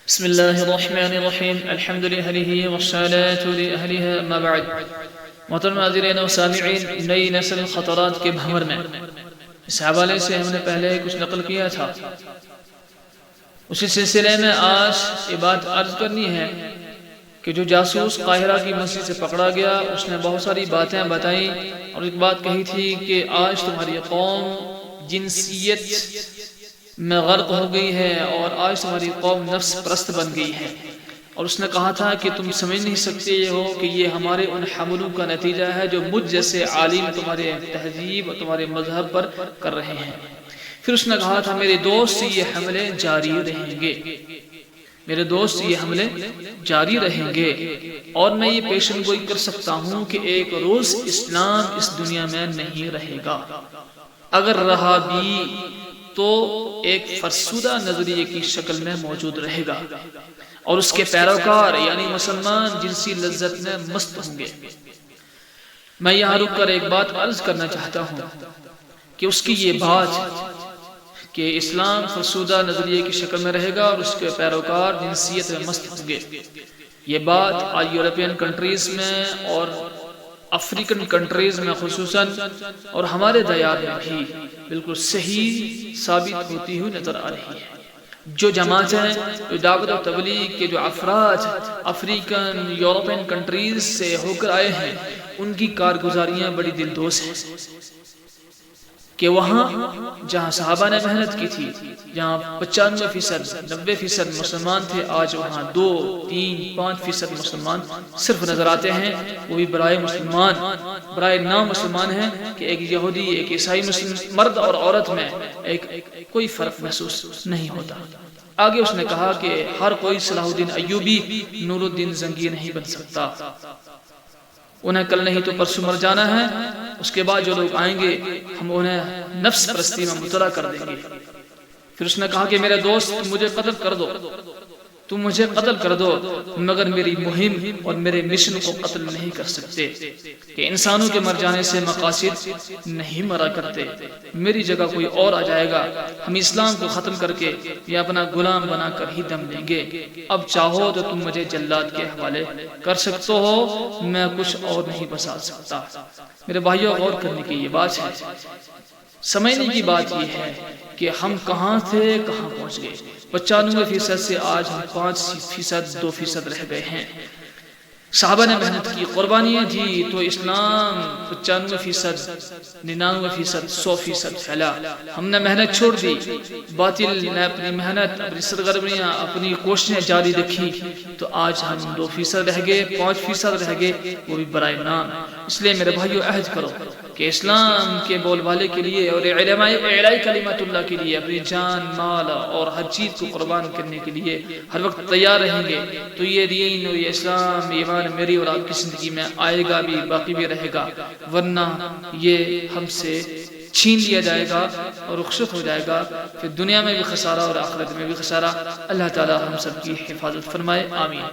بسم الله الرحمن الرحیم الحمد لله والصلاة لأهلها اما بعد. محترم حاضرین و سامعین، نئی نسل خطرات کے بھنور میں اس حوالے سے ہم نے پہلے کچھ نقل کیا تھا. اسی سلسلے میں آج یہ بات عرض کرنی ہے کہ جو جاسوس قاہرہ کی مسجد سے پکڑا گیا اس نے بہت ساری باتیں بتائیں اور ایک بات کہی تھی کہ آج تمہاری قوم جنسیت میں غرق ہو گئی ہے اور آج تمہاری قوم نفس پرست بن گئی ہے. اور اس نے کہا تھا کہ تم سمجھ نہیں سکتے یہ ہو کہ یہ ہمارے ان حملوں کا نتیجہ ہے جو مجھ جیسے عالم تمہارے تہذیب اور تمہارے مذہب پر کر رہے ہیں. پھر اس نے کہا تھا میرے دوست یہ حملے جاری رہیں گے، میرے دوست یہ حملے جاری رہیں گے، اور میں یہ پیشن گوئی کر سکتا ہوں کہ ایک روز اسلام اس دنیا میں نہیں رہے گا. اگر رہا بھی تو ایک فرسودہ نظریے کی شکل میں موجود رہے گا اور اس کے پیروکار یعنی مسلمان جنسی لذت میں مست ہوں گے. میں یہاں رک کر ایک بات عرض کرنا چاہتا ہوں کہ اس کی یہ بات کہ اسلام فرسودہ نظریے کی شکل میں رہے گا اور اس کے پیروکار جنسیت میں مست ہوں گے، یہ بات آج یورپین کنٹریز میں اور افریقن کنٹریز میں خصوصاً اور ہمارے دیار میں بھی بالکل صحیح ثابت ہوتی ہوئی نظر آ رہی ہے. جو جماعتیں، جو دعوت و تبلیغ کے جو افراد افریقن یورپین کنٹریز سے ہو کر آئے ہیں ان کی کارگزاریاں بڑی دلدوز ہیں کہ وہاں جہاں صحابہ نے محنت کی تھی، جہاں 95%، 90% مسلمان تھے، آج وہاں 2، 3، 5% مسلمان صرف نظر آتے ہیں. وہ بھی برائے مسلمان، برائے نام مسلمان ہیں کہ ایک یہودی ایک عیسائی مرد اور عورت میں ایک کوئی فرق محسوس نہیں ہوتا. آگے اس نے کہا کہ ہر کوئی صلاح الدین ایوبی، نور الدین زنگی نہیں بن سکتا، انہیں کل نہیں تو پرسوں مر جانا ہے. اس کے بعد جو لوگ آئیں گے ہم انہیں نفس پرستی میں مبتلا کر دیں گے. پھر اس نے کہا کہ میرے دوست مجھے قتل کر دو، تم مجھے قتل کر دو، مگر میری مہم اور میرے مشن کو قتل نہیں کر سکتے کہ انسانوں کے مر جانے سے مقاصد نہیں مرا کرتے. میری جگہ کوئی اور آ جائے گا، ہم اسلام کو ختم کر کے یا اپنا غلام بنا کر ہی دم لیں گے. اب چاہو تو تم مجھے جلاد کے حوالے کر سکتے ہو، میں کچھ اور نہیں بسا سکتا. میرے بھائیوں، غور کرنے کی یہ بات ہے، سمجھنے کی بات یہ ہے کہ ہم کہاں تھے کہاں پہنچ گئے. 95% سے آج ہم 5%، 2% رہ گئے ہیں. صحابہ نے محنت کی، قربانیاں دی تو اسلام 95%، 99%، 100% پھیلا. ہم نے محنت چھوڑ دی، باطل نے اپنی محنت، اپنی سرگرمیاں، اپنی کوششیں جاری رکھی تو آج ہم 2% رہ گئے، 5% رہ گئے، وہ بھی برائے نام. اس لیے میرے بھائیو عہد کرو کہ اسلام کے بول والے کے لیے اور اعلائی کلمت اللہ کے لیے اپنی جان، مال اور ہر چیز کو قربان کرنے کے لیے ہر وقت تیار رہیں گے تو یہ دین اور یہ اسلام، ایمان میری اور آپ کی زندگی میں آئے گا بھی، باقی بھی رہے گا. ورنہ یہ ہم سے چھین لیا جائے گا اور رخصت ہو جائے گا، پھر دنیا میں بھی خسارہ اور آخرت میں بھی خسارہ. اللہ تعالی ہم سب کی حفاظت فرمائے، آمین.